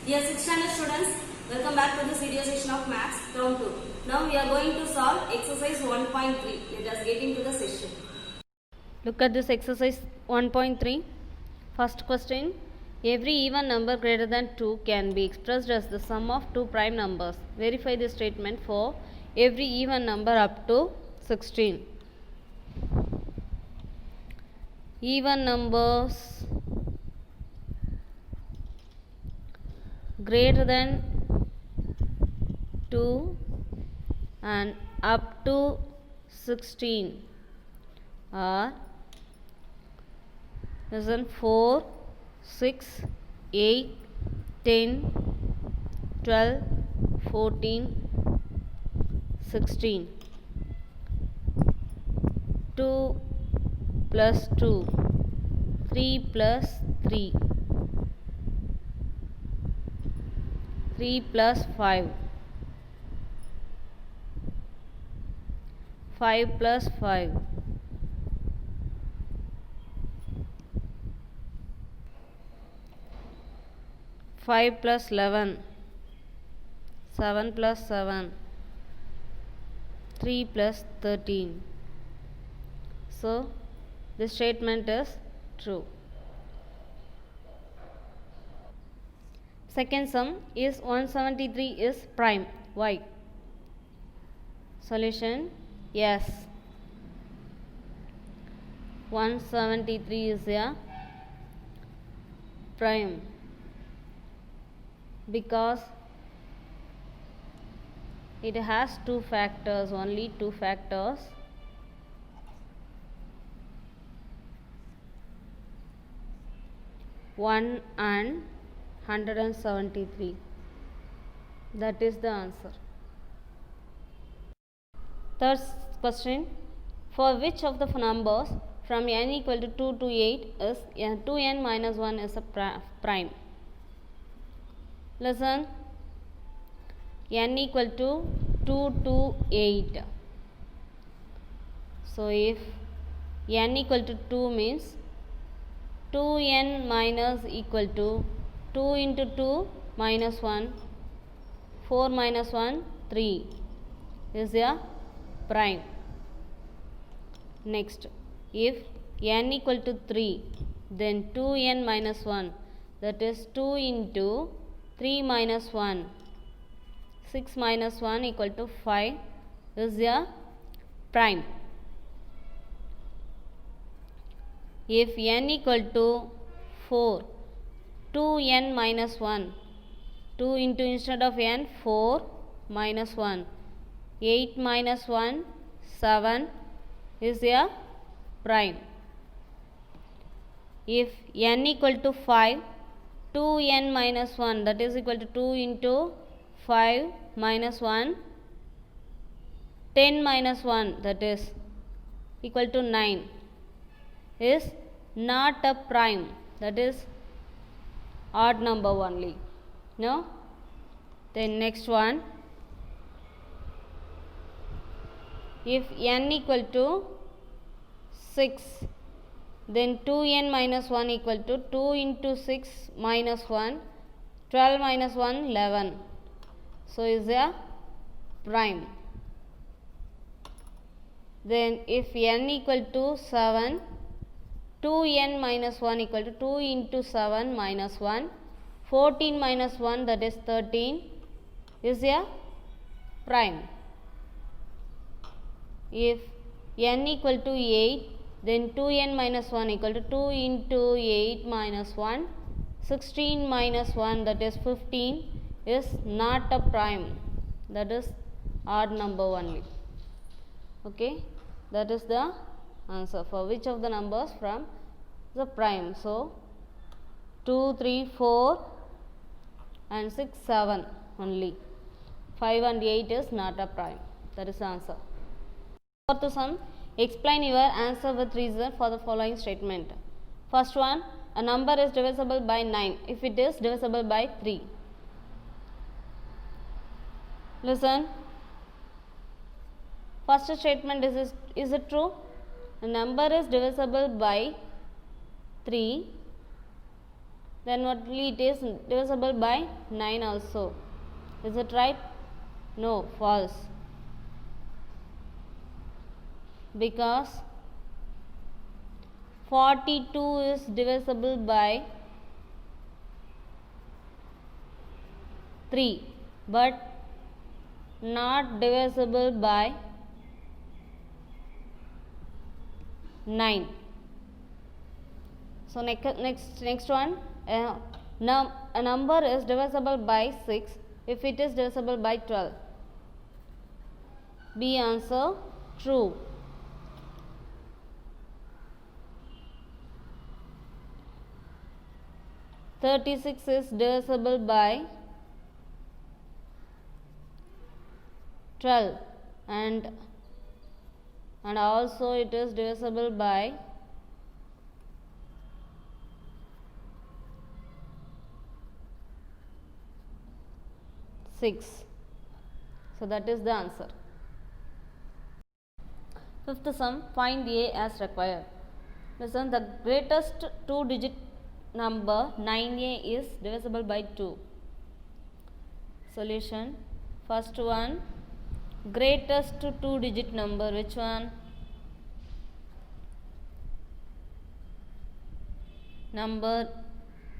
Dear 6th standard students, welcome back to the video session of Maths Term 2. Now we are going to solve exercise 1.3. Let us get into the session. Look at this exercise 1.3. First question. Every even number greater than 2 can be expressed as the sum of two prime numbers. Verify the statement for every even number up to 16. Even numbers greater than 2 and up to 16 are 4, 6, 8, 10, 12, 14, 16. 2 plus 2, 3 plus 3, 3 plus 5, 5 plus 5, 5 plus 11, 7 plus 7, 3 plus 13. So, this statement is true. Second sum is 173 is prime. Why? Solution: yes. 173 is a prime because it has two factors, only two factors. One and 173. That is the answer. Third question. For which of the numbers from n equal to 2 to 8 is 2n minus 1 is a prime? Listen. N equal to 2 to 8. So, if n equal to 2 means 2n minus equal to 2 into 2 minus 1, 4 minus 1, 3 is a prime. Next, if n equal to 3, then 2n minus 1, that is 2 into 3 minus 1, 6 minus 1 equal to 5 is a prime. If n equal to 4, 2n minus 1, 2 into instead of n, 4 minus 1, 8 minus 1, 7 is a prime. If n equal to 5, 2n minus 1, that is equal to 2 into 5 minus 1, 10 minus 1, that is equal to 9, is not a prime, that is odd number only. No? Then next one. If n equal to 6, then 2n minus 1 equal to 2 into 6 minus 1, 12 minus 1, 11. So, is a prime. Then if n equal to 7, 2n minus 1 equal to 2 into 7 minus 1, 14 minus 1, that is 13 is a prime. If n equal to 8, then 2n minus 1 equal to 2 into 8 minus 1, 16 minus 1, that is 15 is not a prime, that is odd number only. Okay, that is the answer for which of the numbers from the prime. So, 2, 3, 4 and 6, 7 only. 5 and 8 is not a prime. That is the answer. Fourth sum. Explain your answer with reason for the following statement. First one. A number is divisible by 9 if it is divisible by 3. Listen. First statement is it true? A number is divisible by 3 then only it is divisible by 9 also. Is it right? No, false, because 42 is divisible by 3 but not divisible by 9. So next one, a number is divisible by 6 if it is divisible by 12. B answer true. "36 is divisible by 12 and also it is divisible by 6. So that is the answer. Fifth sum, find A as required. Listen, the greatest two-digit number 9A is divisible by 2. Solution, first one, greatest two-digit number, which one? Number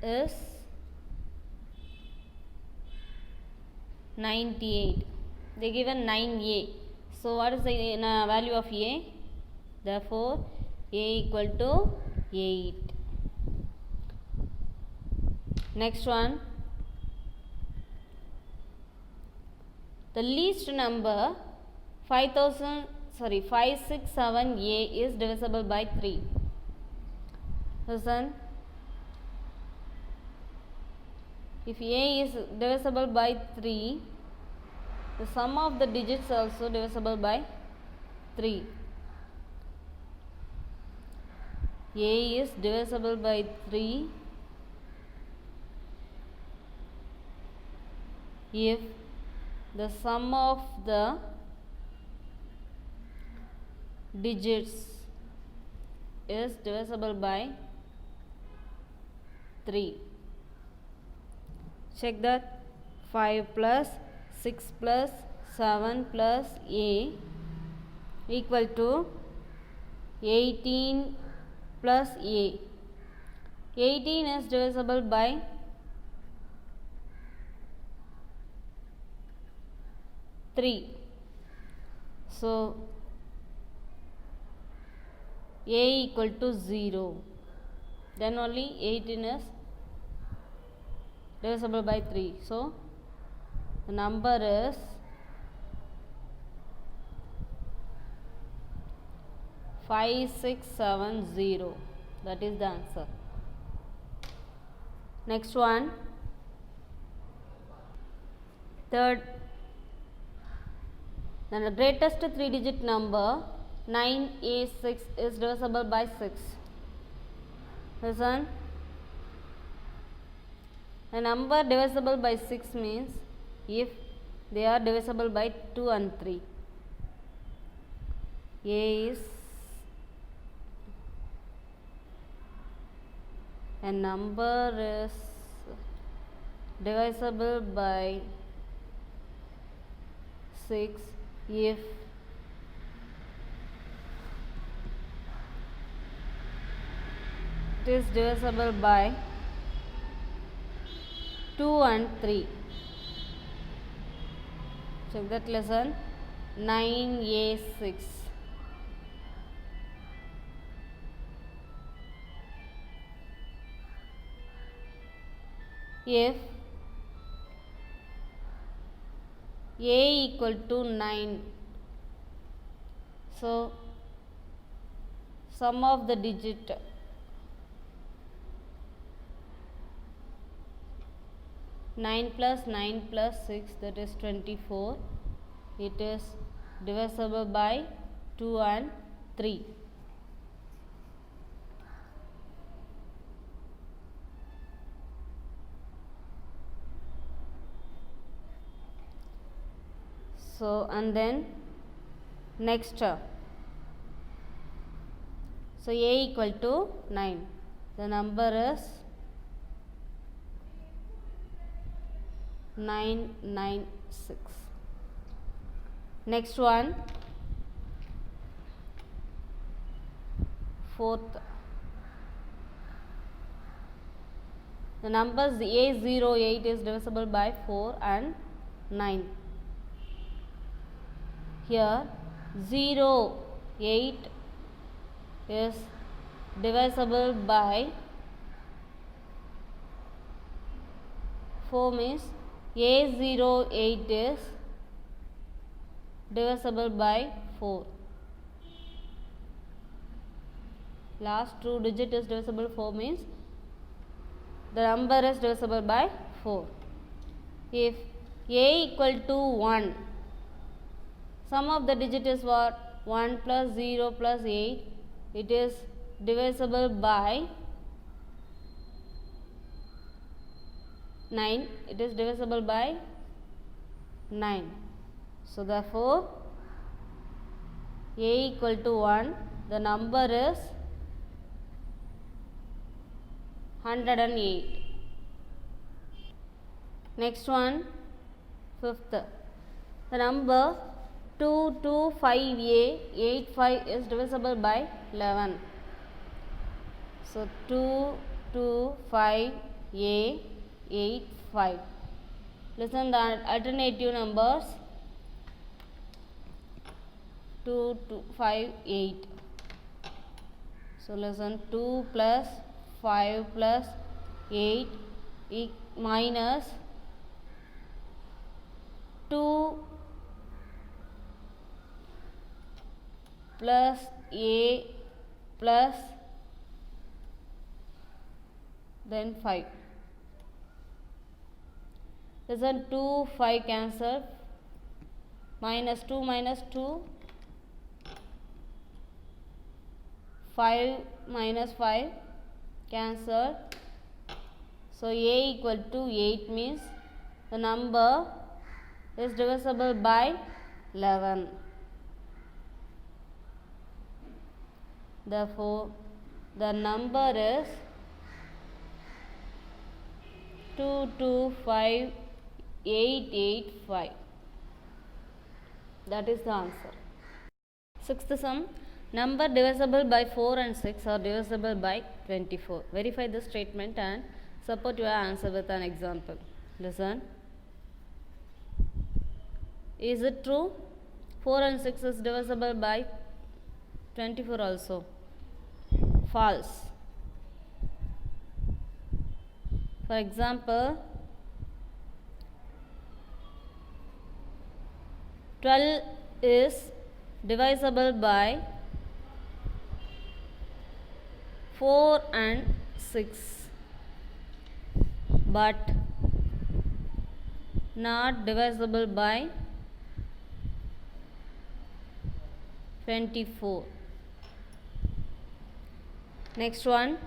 is 98. They given 9A. So what is the value of A? Therefore A equal to 8. Next one, the least number 567A is divisible by 3. Listen, if A is divisible by 3, the sum of the digits also divisible by 3. A is divisible by 3 if the sum of the digits is divisible by 3. Check that. 5 plus 6 plus 7 plus A equal to 18 plus A. 18 is divisible by 3. So A equal to 0. Then only 18 is divisible by 3. So the number is 5670. That is the answer. Next one, third, then the greatest three-digit number 9A6 is divisible by 6. Listen, a number divisible by 6 means if they are divisible by 2 and 3. A is a number is divisible by 6 if it is divisible by 2 and 3. Check that lesson. 9A6. If A equal to 9, so sum of the digit nine plus 6, that is 24. It is divisible by 2 and 3. So and then next, so A equal to 9. The number is 996. Next one, fourth. The numbers A08 is divisible by 4 and 9. Here 08 is divisible by 4 means A08 is divisible by 4. Last two digit is divisible 4 means the number is divisible by 4. If A equal to 1, sum of the digit is what? 1 plus 0 plus 8. It is divisible by 9. It is divisible by 9. So therefore A equal to 1, the number is 108. Next one, fifth. The number 225A 85 is divisible by 11. So 225A 85. Listen the alternative numbers. 2258. So listen, 2 plus 5 plus 8 minus 2 plus A plus then 5. Listen, 2 5 cancel, minus 2 minus 2, 5 minus 5 cancel. So A equal to 8 means the number is divisible by 11. Therefore the number is 225885. That is the answer. Sixth sum, number divisible by 4 and 6 are divisible by 24. Verify this statement and support your answer with an example. Listen. Is it true? 4 and 6 is divisible by 24 also. False. For example, 12 is divisible by 4 and 6, but not divisible by 24. Next one,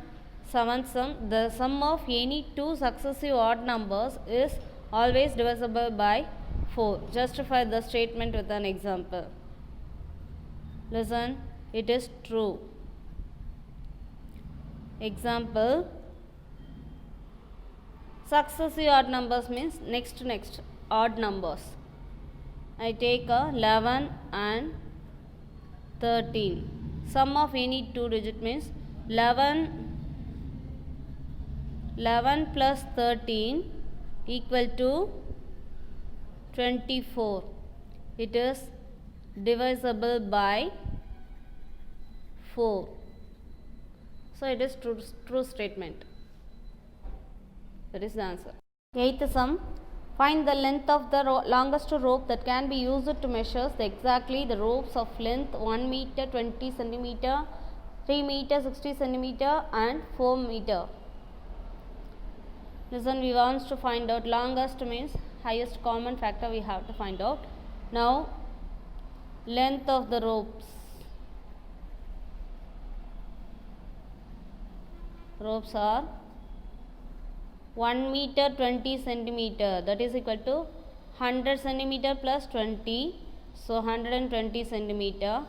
seventh sum. The sum of any two successive odd numbers is always divisible by 4. Justify the statement with an example. Listen, it is true. Example, successive odd numbers means next odd numbers. I take 11 and 13. Sum of any two digit means 11 plus 13 equal to 24. It is divisible by 4. So it is true statement. That is the answer. Eighth sum. Find the length of the longest rope that can be used to measure exactly the ropes of length 1 meter 20 centimeter, 3 meter 60 centimeter and 4 meter. Listen, we want to find out longest means highest common factor we have to find out. Now length of the ropes. Ropes are 1 meter 20 centimeter, that is equal to 100 centimeter plus 20, so 120 centimeter.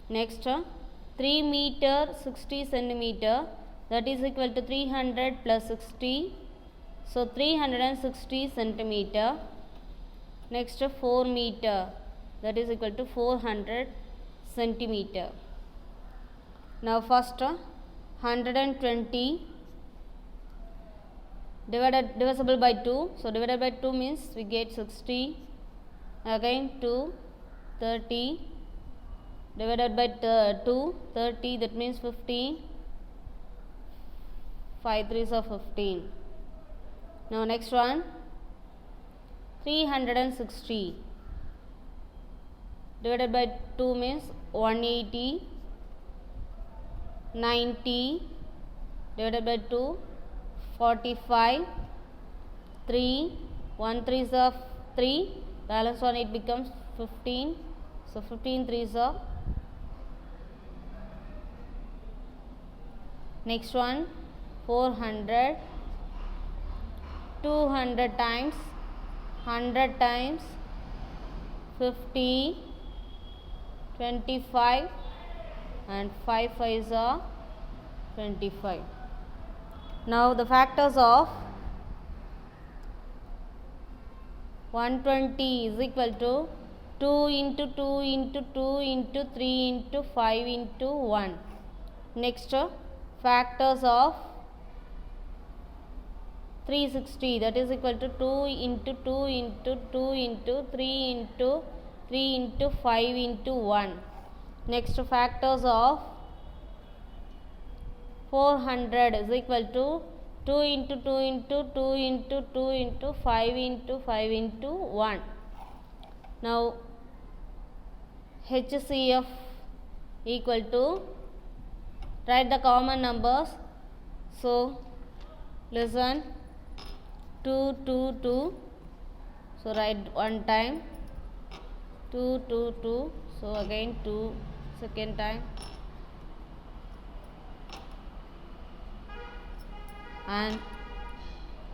Next 3 meter 60 centimeter, that is equal to 300 plus 60, So 360 centimeter. Next 4 meter, that is equal to 400 centimeter. Now first 120 divisible by 2. So divided by 2 means we get 60. Again 2, 30 divided by 2, 30, that means 15. 5 3s are 15. Now next one 360 divided by 2 means 180. 90 divided by 2, 45. 3, 1 3s are 3, balance one it becomes 15. So 15 3s are. Next one 400. 200 times 100 times 50, 25 and 5 5s are 25. Now the factors of 120 is equal to 2 into 2 into 2 into 3 into 5 into 1. Next factors of 360, that is equal to 2 into 2 into 2 into 3 into 3 into 5 into 1. Next factors of 400 is equal to 2 into 2 into 2 into 2 into 5 into 5 into 1. Now HCF equal to, write the common numbers. So listen, 2 2 2, so write one time, 2 2 2, so again 2 second time, and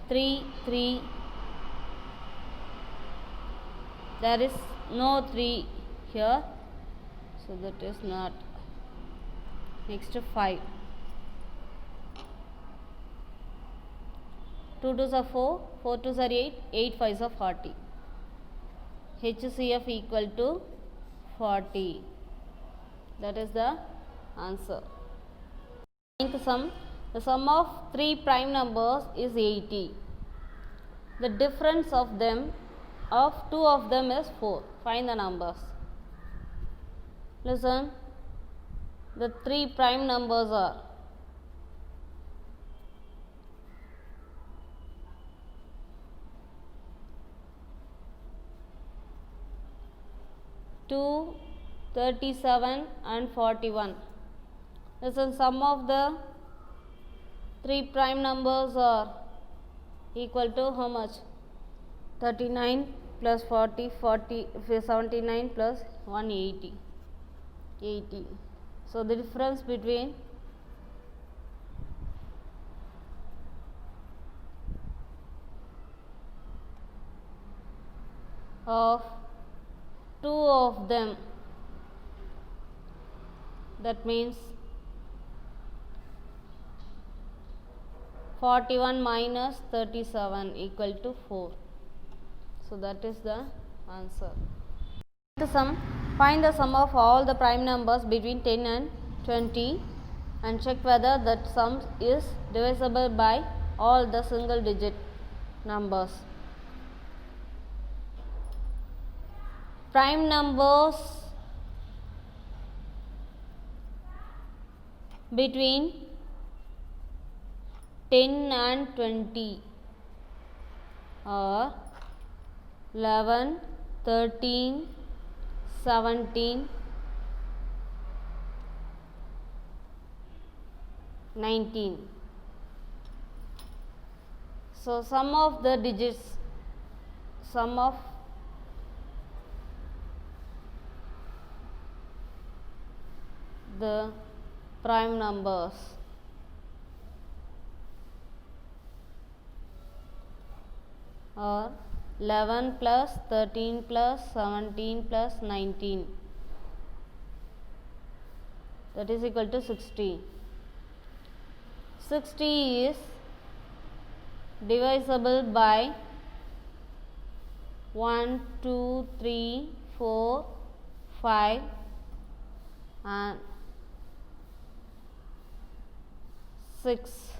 3 3, there is no 3 here, so that is not. Next 5, 2 2s are 4, 4 2s are 8, 8 5s are 40. HCF equal to 40. That is the answer. The sum of 3 prime numbers is 80. The difference of them, of 2 of them is 4. Find the numbers. Listen, the 3 prime numbers are 2, 37 and 41. Listen, sum of the 3 prime numbers are equal to how much? 39 plus 40, 79 plus 180, 80. So the difference between of 2 of them, that means 41 minus 37 equal to 4. So that is the answer. Find the sum of all the prime numbers between 10 and 20 and check whether that sum is divisible by all the single digit numbers. Prime numbers between 10 and 20 are 11, 13, 17, 19. So sum of the digits, sum of the prime numbers are 11 plus 13 plus 17 plus 19, that is equal to 60. 60 is divisible by 1, 2, 3, 4, 5 and 6.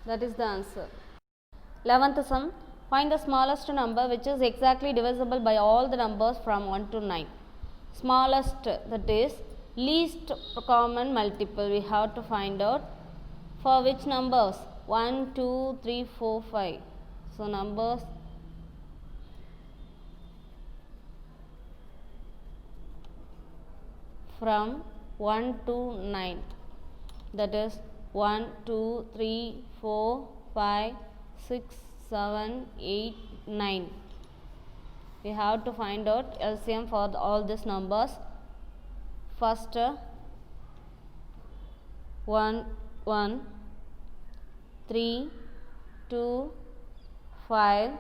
That is the answer. 11th sum. Find the smallest number which is exactly divisible by all the numbers from 1 to 9. Smallest, that is least common multiple, we have to find out. For which numbers? 1, 2, 3, 4, 5. So numbers from 1 to 9, that is 1, 2, 3, 4, 5, 6, 7, 8, 9. We have to find out LCM for all these numbers. First 1, 1, 3, 2, 5,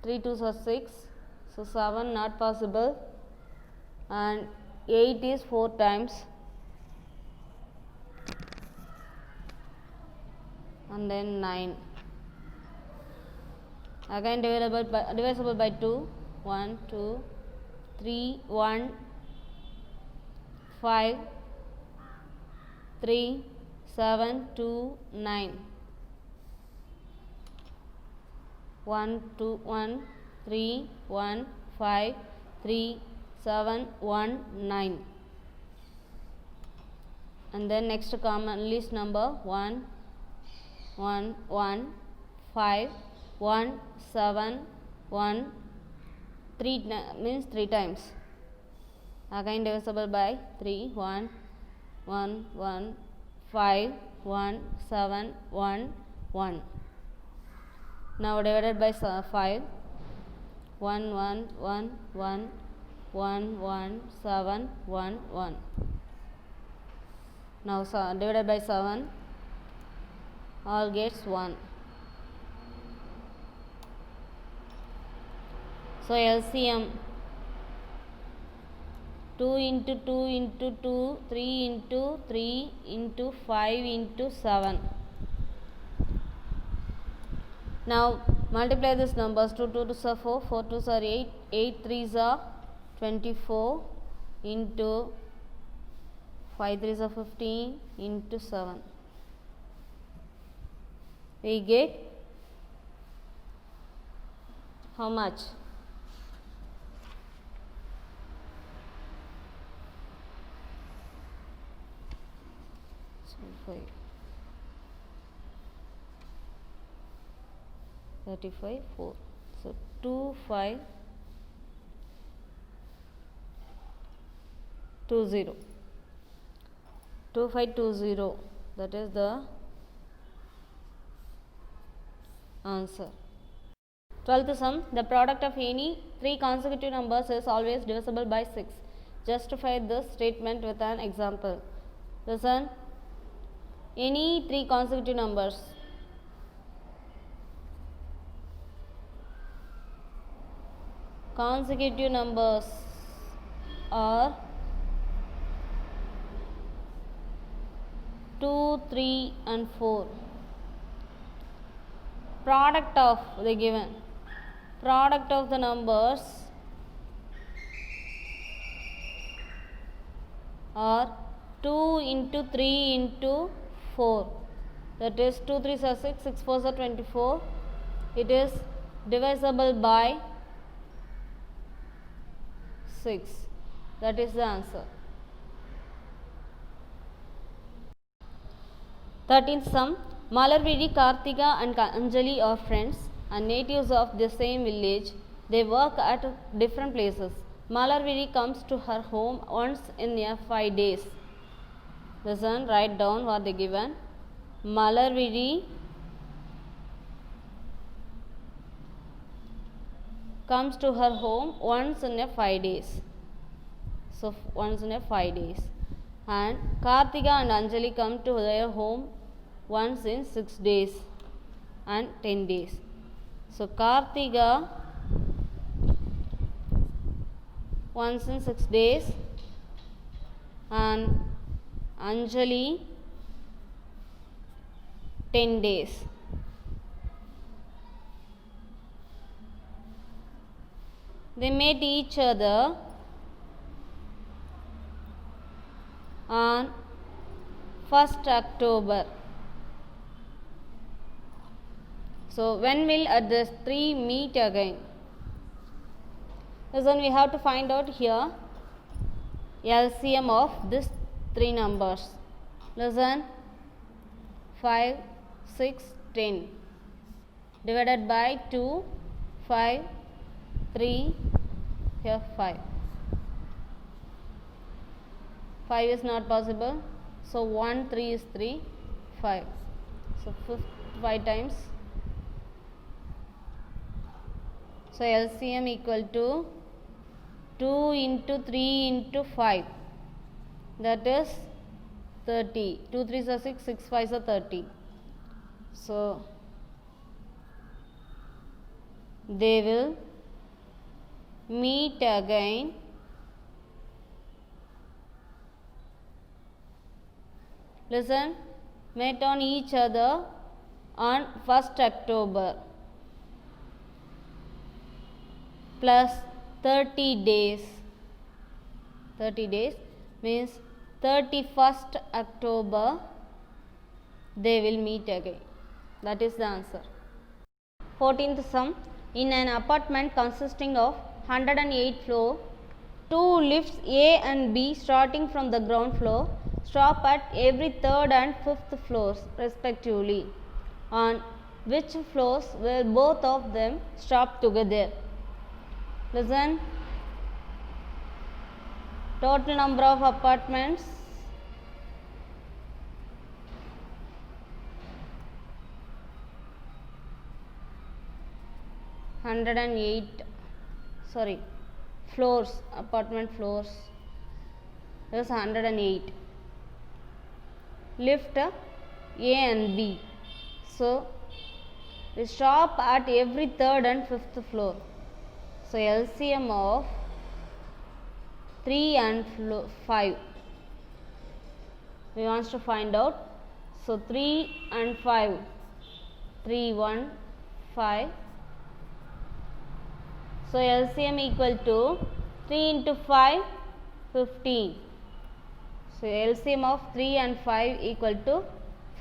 3 2s are 6, so 7 not possible, and 8 is 4 times, and then 9. Again divisible by 2, 1, 2, 3, 1, 5, 3, 7, 2, 9. 1, 2, 1, 3, 1, 5, 3, 7, 1, 9. And then next common least number 1, 1, 1, 5, 1, 7, 1, 3 means 3 times. Again divisible by 3, 1, 1, 1, 5, 1, 7, 1, 1. Now divided by 5, 1, 1, 1, 1, 1, 1, 7, 1, 1. Now divided by 7, all gets 1. So LCM 2 into 2 into 2, 3 into 3 into 5 into 7. Now multiply these numbers. 2 2s are 4, 4 2s are 8, 8 3s are 24 into 5 3s are 15 into 7. We get how much? 35, 4. So 2 5 2 0. 2 5 2 0. That is the answer. 12th sum. The product of any 3 consecutive numbers is always divisible by 6. Justify this statement with an example. Listen. Any 3 consecutive numbers. Consecutive numbers are 2, 3 and 4. Product of the given. Product of the numbers are 2 into 3 into 4. That is 2 3s are 6, 6 4s are 24. It is divisible by 6. That is the answer. 13th sum. Malarvidi, Kartika and Anjali are friends and natives of the same village. They work at different places. Malarvidi comes to her home once in a 5 days. Listen, write down what they given. Malarvidi comes to her home once in a 5 days. So once in a 5 days. And Kartika and Anjali come to their home once in 6 days and 10 days. So Kartika once in 6 days and Anjali 10 days. They met each other on 1st October. So when will the three meet again? Listen, we have to find out here LCM of these three numbers. Listen, 5, 6, 10 divided by 2, 5, 3, here 5. 5 is not possible. So 1, 3 is 3, 5. So 5 times. So LCM equal to 2 into 3 into 5. That is 30. 2 3s are 6, 6 5s are 30. So they will meet again listen, met on each other on 1st October plus 30 days. 30 days means 31st October they will meet again. That is the answer. 14th sum. In an apartment consisting of 108 floors, 2 lifts A and B starting from the ground floor stop at every 3rd and 5th floors respectively. On which floors will both of them stop together? Listen. Total number of apartments 108 floors, apartment floors is 108. Lift A and B. So we stop at every 3rd and 5th floor. So LCM of 3 and 5 we want to find out. So 3 and 5, 3 1 5. So LCM equal to 3 into 5 15. So LCM of 3 and 5 equal to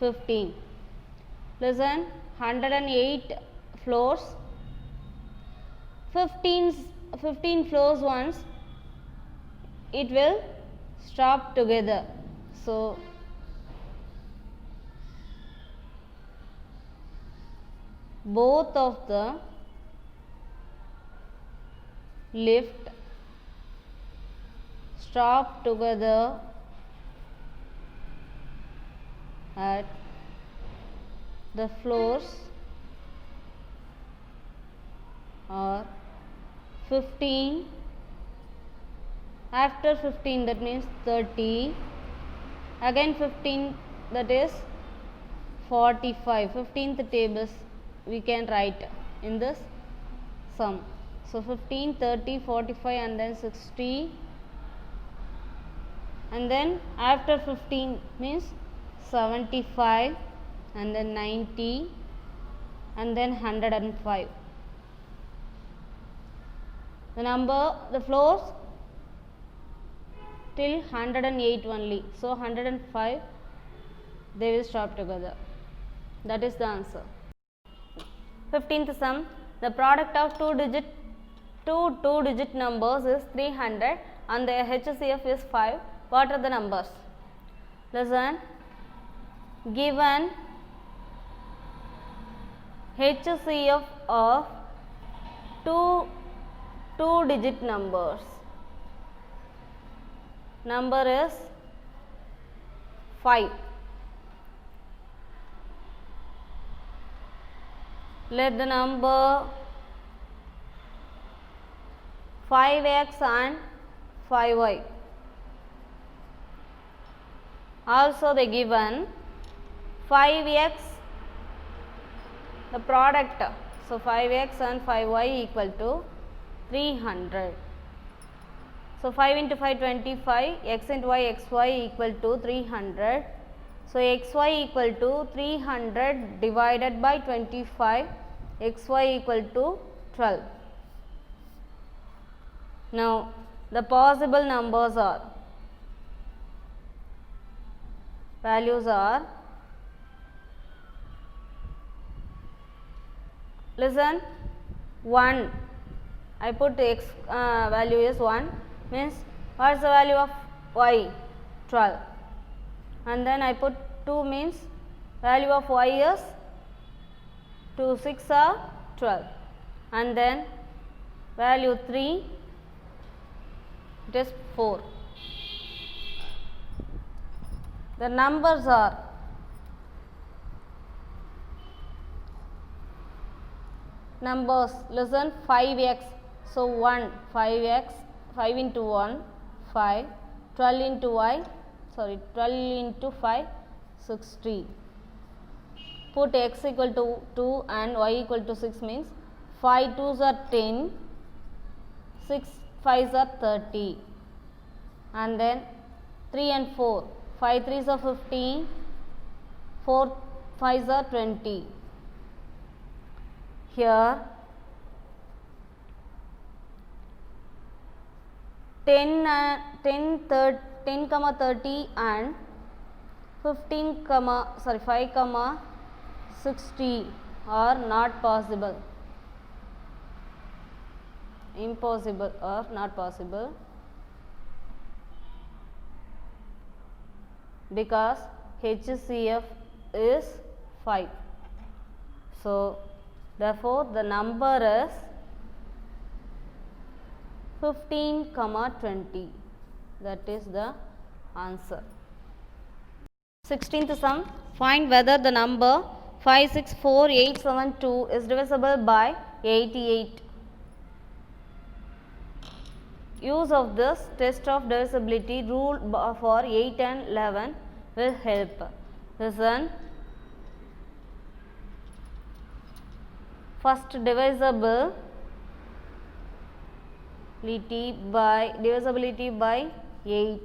15. Listen, 108 floors, 15 floors once it will stop together. So both of the lift stop together at the floors are 15. After 15 that means 30, again 15 that is 45. 15th tables we can write in this sum. So 15, 30, 45 and then 60, and then after 15 means 75 and then 90 and then 105. The floors till 108 only. So 105 they will stop together. That is the answer. 15th sum. The product of two two-digit numbers is 300 and the HCF is 5. What are the numbers? Listen. Given HCF of two-digit numbers. Number is 5. Let the number 5x and 5y. Also they given 5x, the product. So 5x and 5y equal to 300. So 5 into 5 25, x into y xy equal to 300. So xy equal to 300 divided by 25, xy equal to 12. Now the possible numbers are, values are, listen, 1, I put x value is 1, means what is the value of y? 12, and then I put 2 means value of y is 2 6 are 12, and then value 3 it is 4. The numbers are numbers, listen, 5x, so 1, 5x, 5 into 1, 5, 12 into y, 12 into 5, 60. Put x equal to 2 and y equal to 6 means 5 2s are 10, 6 5s are 30, and then 3 and 4, 5 3s are 15, 4 5s are 20. Here 10 comma 30 and 15 comma 5 comma 60 are not possible, impossible or not possible, because HCF is 5. So therefore the number is 15 comma 20, that is the answer. 16th sum, find whether the number 564872 is divisible by 88. Use of this test of divisibility rule for 8 and 11 will help. Listen, first divisibility by 8.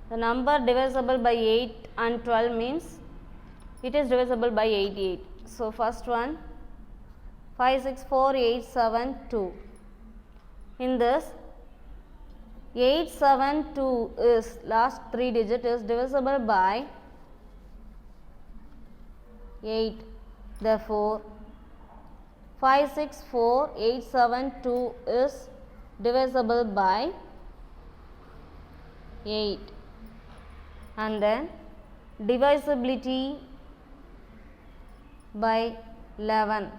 The number divisible by 8 and 12 means it is divisible by 88. So first one, 564872. In this 872 is last 3 digit is divisible by 8. Therefore 564872 is divisible by 8, and then divisibility by 11.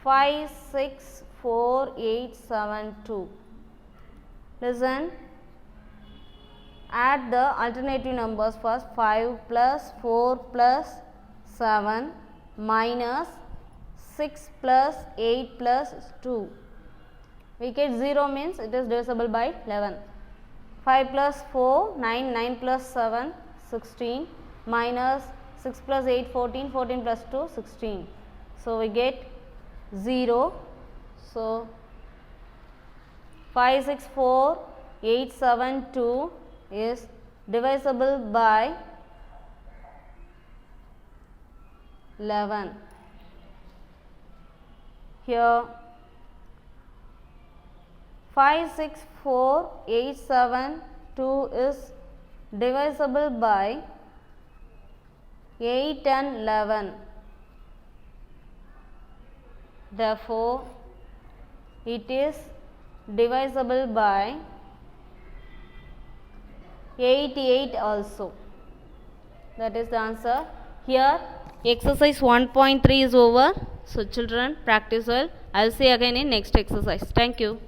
564872. Listen, add the alternative numbers first. 5 plus 4 plus 7 minus 6 plus 8 plus 2. We get 0 means it is divisible by 11. 5 plus 4 9, 9 plus 7 16, minus 6 plus 8 14, 14 plus 2 16. So we get 0. So 564872 is divisible by 11. Here 564872 is divisible by 8 and 11. Therefore, it is divisible by 88 also. That is the answer. Here exercise 1.3 is over. So children, practice well. I will see you again in next exercise. Thank you.